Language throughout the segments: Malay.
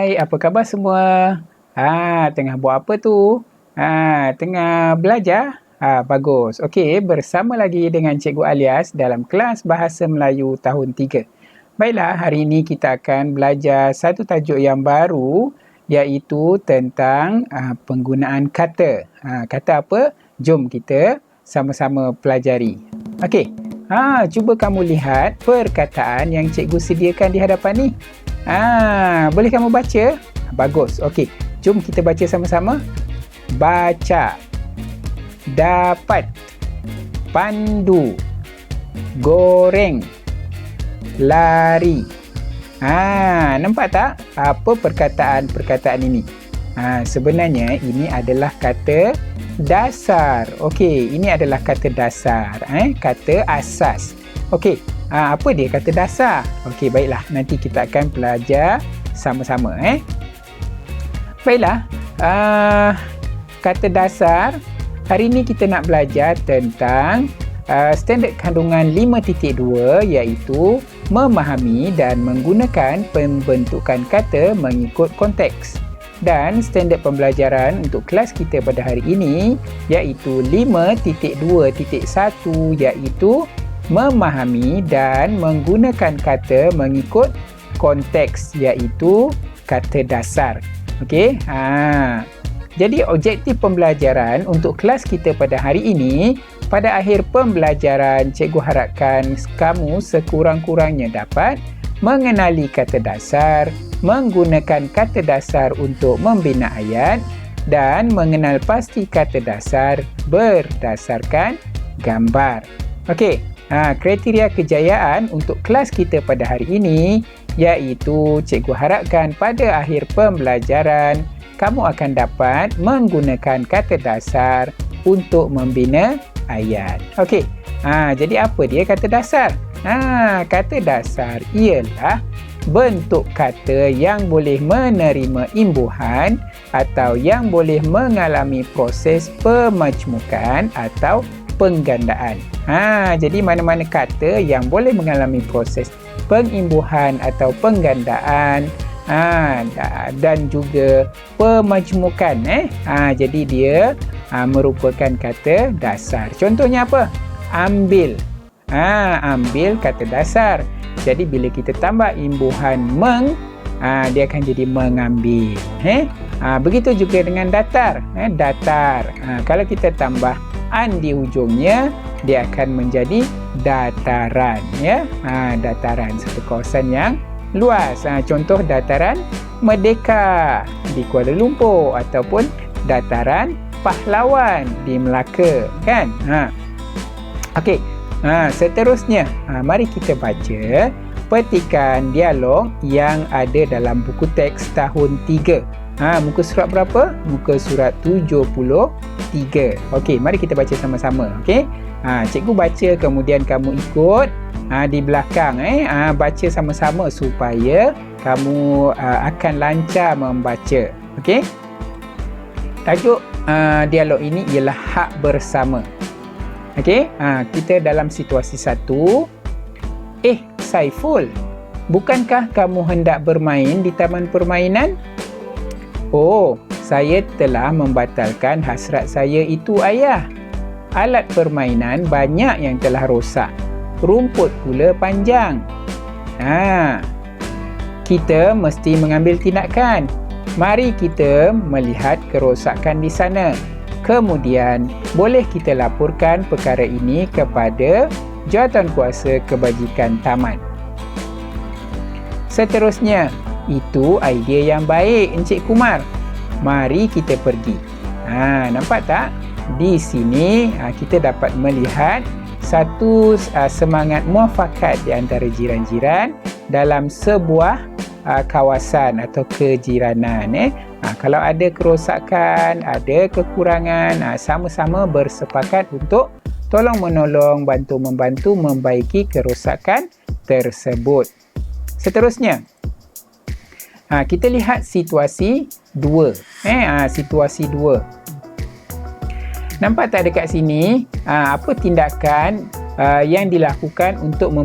Hai, apa khabar semua? Tengah buat apa tu? Tengah belajar? Bagus. Okey, bersama lagi dengan Cikgu Alias dalam kelas Bahasa Melayu tahun 3. Baiklah, hari ini kita akan belajar satu tajuk yang baru, iaitu tentang penggunaan kata. Kata apa? Jom kita sama-sama pelajari. Okey, cuba kamu lihat perkataan yang cikgu sediakan di hadapan ni. Boleh kamu baca? Bagus. Okey, jom kita baca sama-sama. Baca, dapat, pandu, goreng, lari. Nampak tak apa perkataan-perkataan ini? Sebenarnya ini adalah kata dasar. Okey, ini adalah kata dasar, kata asas. Okey, apa dia kata dasar? Okey, baiklah, nanti kita akan belajar sama-sama. Baiklah, kata dasar. Hari ini kita nak belajar tentang standard kandungan 5.2, iaitu memahami dan menggunakan pembentukan kata mengikut konteks. Dan standard pembelajaran untuk kelas kita pada hari ini iaitu 5.2.1, iaitu memahami dan menggunakan kata mengikut konteks, iaitu kata dasar. Okey. Jadi objektif pembelajaran untuk kelas kita pada hari ini, pada akhir pembelajaran cikgu harapkan kamu sekurang-kurangnya dapat mengenali kata dasar, menggunakan kata dasar untuk membina ayat dan mengenal pasti kata dasar berdasarkan gambar. Okey. Kriteria kejayaan untuk kelas kita pada hari ini iaitu cikgu harapkan pada akhir pembelajaran kamu akan dapat menggunakan kata dasar untuk membina ayat. Okey. Jadi apa dia kata dasar? Kata dasar ialah bentuk kata yang boleh menerima imbuhan atau yang boleh mengalami proses pemajmukan atau penggandaan. Jadi mana-mana kata yang boleh mengalami proses pengimbuhan atau penggandaan dan juga pemajmukan. Jadi dia merupakan kata dasar. Contohnya apa? Ambil. Ambil kata dasar. Jadi bila kita tambah imbuhan meng, dia akan jadi mengambil. Begitu juga dengan datar. Datar. Kalau kita tambah an di hujungnya, dia akan menjadi dataran. Dataran, satu kawasan yang luas. Contoh dataran Merdeka di Kuala Lumpur ataupun dataran Pahlawan di Melaka, kan? Okey. Seterusnya, mari kita baca petikan dialog yang ada dalam buku teks tahun 3. Muka surat berapa? Muka surat 73. Okey, mari kita baca sama-sama. Okey. Cikgu baca, kemudian kamu ikut di belakang. Baca sama-sama supaya kamu akan lancar membaca. Okey. Tajuk dialog ini ialah hak bersama. Okey. Kita dalam situasi 1. Saiful, bukankah kamu hendak bermain di taman permainan? Oh, saya telah membatalkan hasrat saya itu, ayah. Alat permainan banyak yang telah rosak. Rumput pula panjang. Kita mesti mengambil tindakan. Mari kita melihat kerosakan di sana. Kemudian, boleh kita laporkan perkara ini kepada Jawatankuasa Kebajikan Taman. Seterusnya, itu idea yang baik, Encik Kumar. Mari kita pergi. Nampak tak? Di sini kita dapat melihat satu semangat muafakat di antara jiran-jiran dalam sebuah kawasan atau kejiranan. Kalau ada kerosakan, ada kekurangan, sama-sama bersepakat untuk tolong-menolong, bantu-membantu membaiki kerosakan tersebut. Seterusnya, kita lihat situasi 2. Situasi 2. Nampak tak dekat sini apa tindakan yang dilakukan untuk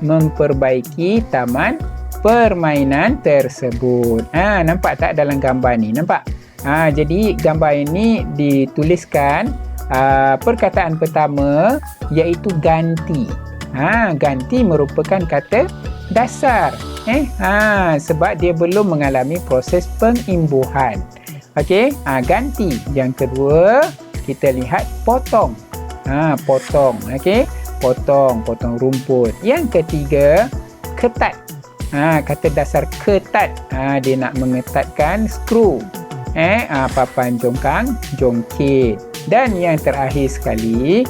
memperbaiki taman permainan tersebut. Nampak tak dalam gambar ni? Nampak? Jadi gambar ini dituliskan perkataan pertama iaitu ganti. Ganti merupakan kata dasar. Sebab dia belum mengalami proses pengimbuhan. Okey, ganti. Yang kedua, kita lihat potong. Potong. Okey, potong rumput. Yang ketiga, ketat. Kata dasar ketat. Dia nak mengetatkan skru. Papan jongkang, jongkit. Dan yang terakhir sekali,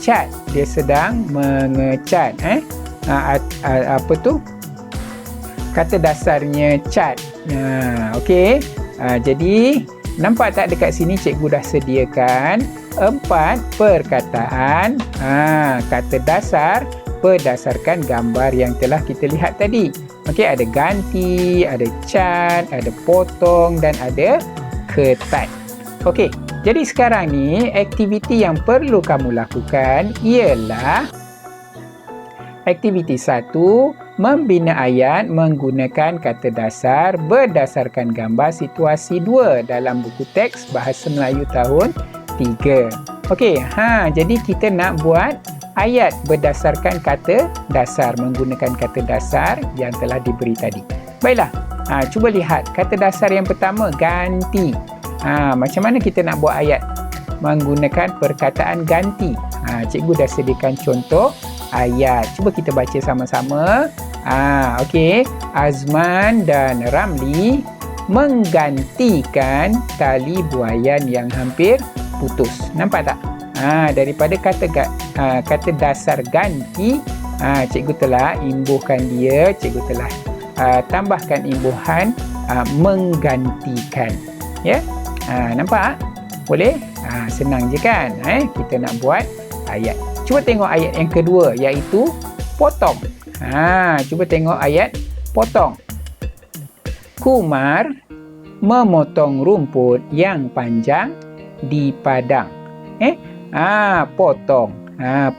cat. Dia sedang mengecat. Apa tu? Kata dasarnya cat. Okey. Jadi nampak tak dekat sini cikgu dah sediakan 4 perkataan kata dasar berdasarkan gambar yang telah kita lihat tadi. Okey, ada ganti, ada cat, ada potong dan ada ketat. Okey, jadi sekarang ni aktiviti yang perlu kamu lakukan ialah aktiviti 1, membina ayat menggunakan kata dasar berdasarkan gambar situasi 2 dalam buku teks Bahasa Melayu tahun 3. Okey, jadi kita nak buat ayat berdasarkan kata dasar, menggunakan kata dasar yang telah diberi tadi. Baiklah, cuba lihat kata dasar yang pertama, ganti. Macam mana kita nak buat ayat menggunakan perkataan ganti? Cikgu dah sediakan contoh ayat. Cuba kita baca sama-sama. Okey, Azman dan Ramli menggantikan tali buaian yang hampir putus. Nampak tak? Daripada kata dasar ganti, cikgu telah imbuhkan dia, cikgu telah tambahkan imbuhan menggantikan. Ya? Nampak? Boleh? Senang je kan? Kita nak buat ayat. Cuba tengok ayat yang kedua iaitu potong. Cuba tengok ayat potong. Kumar memotong rumput yang panjang di padang. Potong.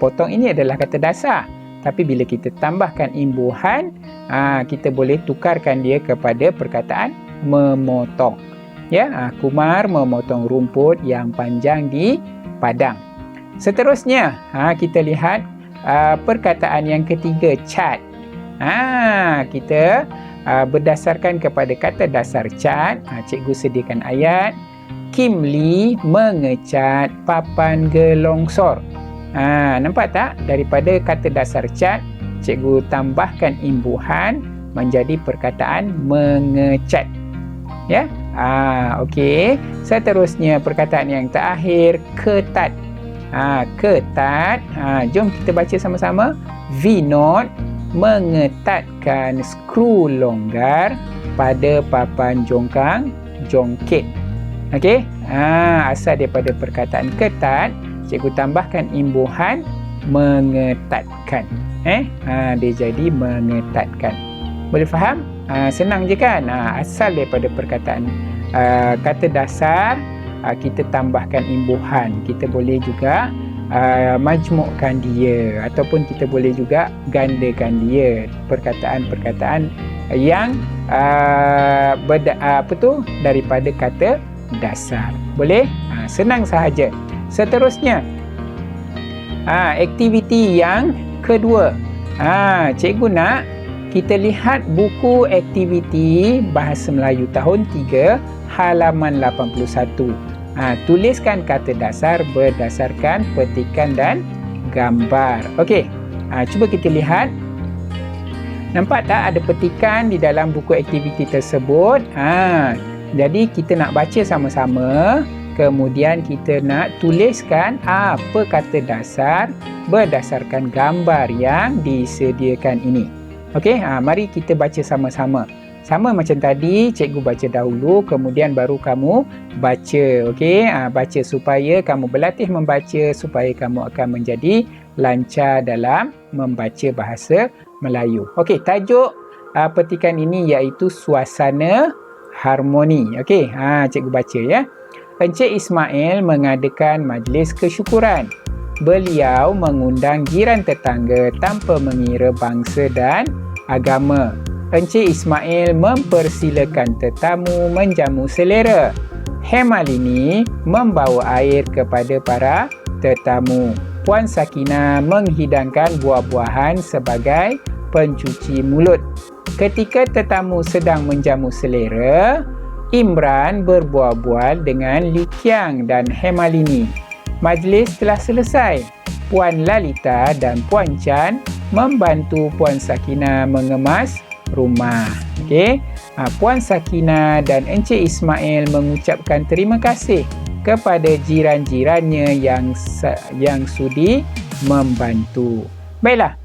Potong ini adalah kata dasar. Tapi bila kita tambahkan imbuhan, kita boleh tukarkan dia kepada perkataan memotong. Ya, Kumar memotong rumput yang panjang di padang. Seterusnya, kita lihat perkataan yang ketiga, cat. Kita berdasarkan kepada kata dasar cat, cikgu sediakan ayat. Kimli mengecat papan gelongsor. Nampak tak? Daripada kata dasar cat, cikgu tambahkan imbuhan menjadi perkataan mengecat. Ya? Okey. Seterusnya perkataan yang terakhir, ketat. Ketat. Jom kita baca sama-sama. Vinod mengetatkan skru longgar pada papan jongkang jongkit. Okey. Asal daripada perkataan ketat, cikgu tambahkan imbuhan mengetatkan. Dia jadi mengetatkan. Boleh faham? Senang je kan? Asal daripada perkataan kata dasar, kita tambahkan imbuhan. Kita boleh juga majmukkan dia ataupun kita boleh juga gandakan dia. Perkataan-perkataan yang daripada kata dasar. Boleh? Senang sahaja. Seterusnya, aktiviti yang kedua. Cikgu nak kita lihat buku aktiviti Bahasa Melayu tahun 3 halaman 81. Tuliskan kata dasar berdasarkan petikan dan gambar. Okey. Cuba kita lihat. Nampak tak ada petikan di dalam buku aktiviti tersebut? Jadi kita nak baca sama-sama. Kemudian kita nak tuliskan apa kata dasar berdasarkan gambar yang disediakan ini. Okey, mari kita baca sama-sama. Sama macam tadi, cikgu baca dahulu, kemudian baru kamu baca. Okey, baca supaya kamu berlatih membaca, supaya kamu akan menjadi lancar dalam membaca bahasa Melayu. Okey, tajuk petikan ini iaitu suasana harmoni. Okey, cikgu baca ya. Encik Ismail mengadakan majlis kesyukuran. Beliau mengundang jiran tetangga tanpa mengira bangsa dan agama. Encik Ismail mempersilakan tetamu menjamu selera. Hemalini membawa air kepada para tetamu. Puan Sakinah menghidangkan buah-buahan sebagai pencuci mulut. Ketika tetamu sedang menjamu selera, Imran berbual-bual dengan Li Qiang dan Hemalini. Majlis telah selesai. Puan Lalita dan Puan Chan membantu Puan Sakinah mengemas rumah. Okey. Puan Sakinah dan Encik Ismail mengucapkan terima kasih kepada jiran-jirannya yang sudi membantu. Baiklah.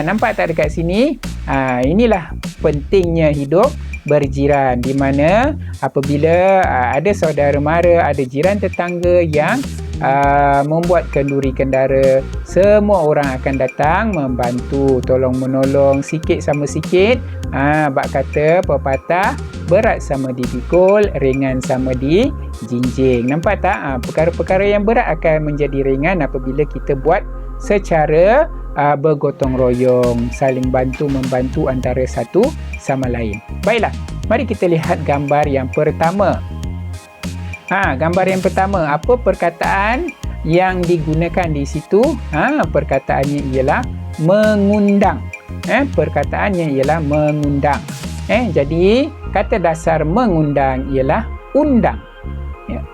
Nampak tak dekat sini? Inilah pentingnya hidup berjiran, di mana apabila ada saudara mara, ada jiran tetangga yang membuat kenduri kendara, semua orang akan datang membantu, tolong menolong, sikit sama sikit. Bak kata pepatah, berat sama dipikul, ringan sama dijinjing. Nampak tak? Perkara-perkara yang berat akan menjadi ringan apabila kita buat secara bergotong royong, saling bantu membantu antara satu sama lain. Baiklah, mari kita lihat gambar yang pertama. Gambar yang pertama, apa perkataan yang digunakan di situ? Perkataannya ialah mengundang. Perkataannya ialah mengundang. Jadi kata dasar mengundang ialah undang.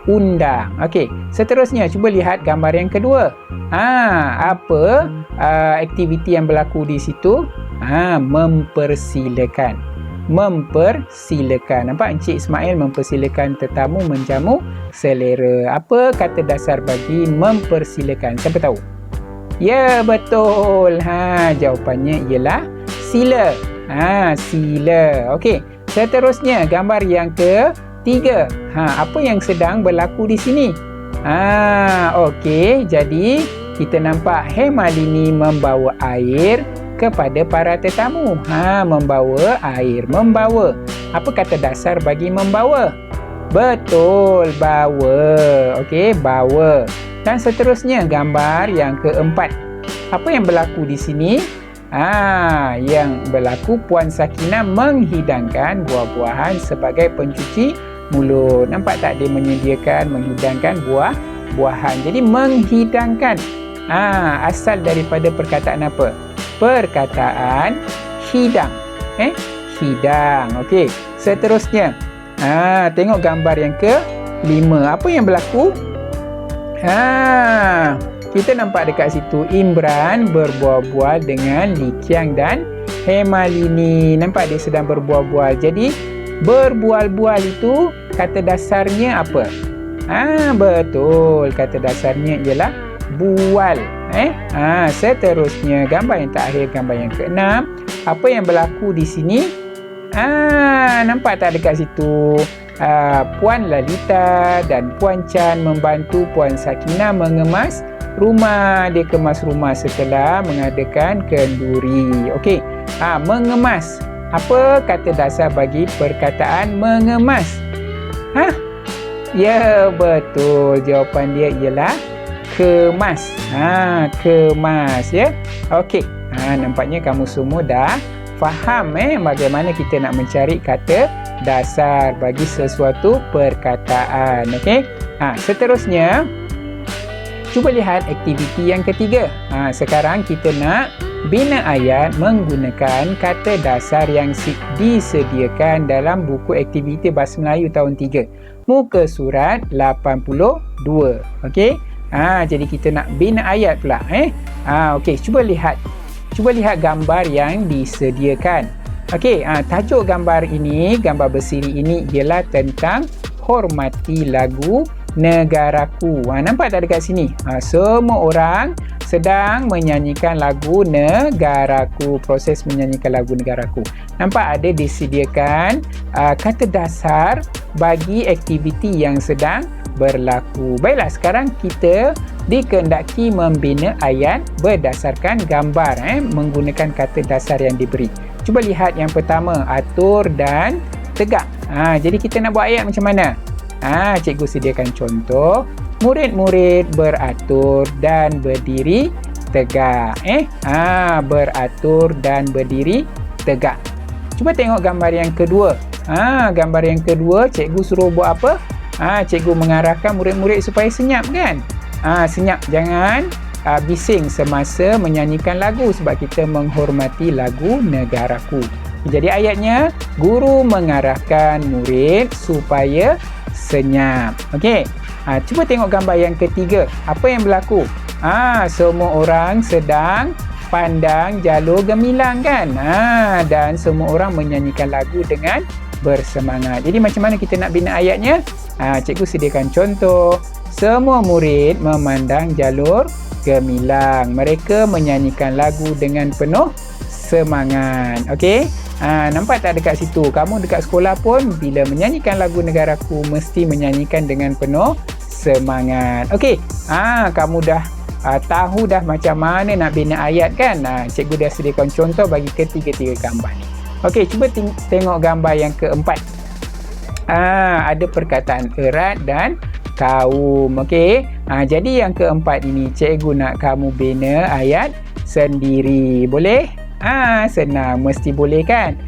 Undang. Okey, seterusnya cuba lihat gambar yang kedua. Apa aktiviti yang berlaku di situ? Mempersilakan. Mempersilakan. Nampak Encik Ismail mempersilakan tetamu menjamu selera. Apa kata dasar bagi mempersilakan? Siapa tahu? Ya, betul. Jawapannya ialah sila. Sila. Okey, seterusnya gambar yang ketiga. Apa yang sedang berlaku di sini? Okey, jadi kita nampak Hemalini membawa air kepada para tetamu. Membawa air. Membawa. Apa kata dasar bagi membawa? Betul, bawa. Okey, bawa. Dan seterusnya gambar yang keempat. Apa yang berlaku di sini? Yang berlaku Puan Sakinah menghidangkan buah-buahan sebagai pencuci mulut. Nampak tak dia menghidangkan buah-buahan. Jadi menghidangkan asal daripada perkataan apa? Perkataan hidang. Hidang. Okey. Seterusnya. Tengok gambar yang ke-5. Apa yang berlaku? Kita nampak dekat situ Imran berbual-bual dengan Li Qiang dan Hemalini. Nampak dia sedang berbual-bual. Jadi berbual-bual itu kata dasarnya apa? Betul. Kata dasarnya ialah bual. Seterusnya gambar yang terakhir, gambar yang ke-6. Apa yang berlaku di sini? Nampak tak dekat situ? Puan Lalita dan Puan Chan membantu Puan Sakinah mengemas rumah. Dia kemas rumah setelah mengadakan kenduri. Okey. Mengemas. Apa kata dasar bagi perkataan mengemas? Ya, betul. Jawapan dia ialah kemas. Kemas, ya. Okey. Nampaknya kamu semua dah faham bagaimana kita nak mencari kata dasar bagi sesuatu perkataan. Okey. Seterusnya, cuba lihat aktiviti yang ketiga. Sekarang kita nak bina ayat menggunakan kata dasar yang disediakan dalam buku aktiviti Bahasa Melayu tahun 3. Muka surat 82. Okey. Jadi kita nak bina ayat pula. Okey, cuba lihat. Cuba lihat gambar yang disediakan. Okey, tajuk gambar ini, gambar bersiri ini ialah tentang hormati lagu Negaraku. Nampak tak dekat sini? Semua orang sedang menyanyikan lagu Negaraku. Proses menyanyikan lagu Negaraku. Nampak ada disediakan kata dasar bagi aktiviti yang sedang berlaku. Baiklah, sekarang kita dikehendaki membina ayat berdasarkan gambar menggunakan kata dasar yang diberi. Cuba lihat yang pertama, atur dan tegak. Jadi kita nak buat ayat macam mana? Cikgu sediakan contoh. Murid-murid beratur dan berdiri tegak. Beratur dan berdiri tegak. Cuba tengok gambar yang kedua. Gambar yang kedua, cikgu suruh buat apa? Cikgu mengarahkan murid-murid supaya senyap kan? Senyap, jangan bising semasa menyanyikan lagu sebab kita menghormati lagu Negaraku. Jadi ayatnya, guru mengarahkan murid supaya senyap. Okey. Cuba tengok gambar yang ketiga. Apa yang berlaku? Semua orang sedang pandang jalur gemilang kan? Dan semua orang menyanyikan lagu dengan bersemangat. Jadi macam mana kita nak bina ayatnya? Cikgu sediakan contoh. Semua murid memandang jalur gemilang. Mereka menyanyikan lagu dengan penuh semangat. Okey? Nampak tak dekat situ? Kamu dekat sekolah pun bila menyanyikan lagu Negaraku mesti menyanyikan dengan penuh semangat. Okey? Kamu dah tahu dah macam mana nak bina ayat kan? Cikgu dah sediakan contoh bagi ketiga-tiga gambar ni. Okey, cuba tengok gambar yang keempat. Ada perkataan erat dan kaum. Okey. Jadi yang keempat ini cikgu nak kamu bina ayat sendiri. Boleh? Senang, mesti boleh kan?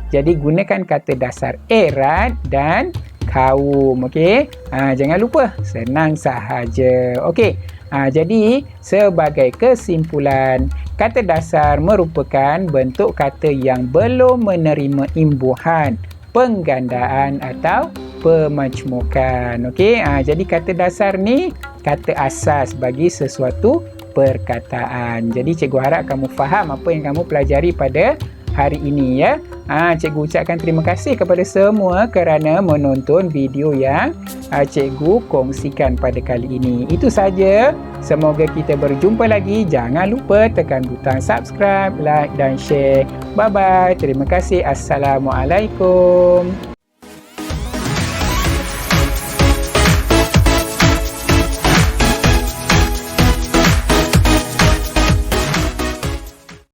Jadi gunakan kata dasar erat dan kaum. Okey. Jangan lupa, senang sahaja. Okey. Jadi sebagai kesimpulan, kata dasar merupakan bentuk kata yang belum menerima imbuhan, penggandaan atau pemajmukan. Okey, jadi kata dasar ni kata asas bagi sesuatu perkataan. Jadi cikgu harap kamu faham apa yang kamu pelajari pada hari ini ya. Cikgu ucapkan terima kasih kepada semua kerana menonton video yang cikgu kongsikan pada kali ini. Itu saja. Semoga kita berjumpa lagi. Jangan lupa tekan butang subscribe, like dan share. Bye bye. Terima kasih. Assalamualaikum.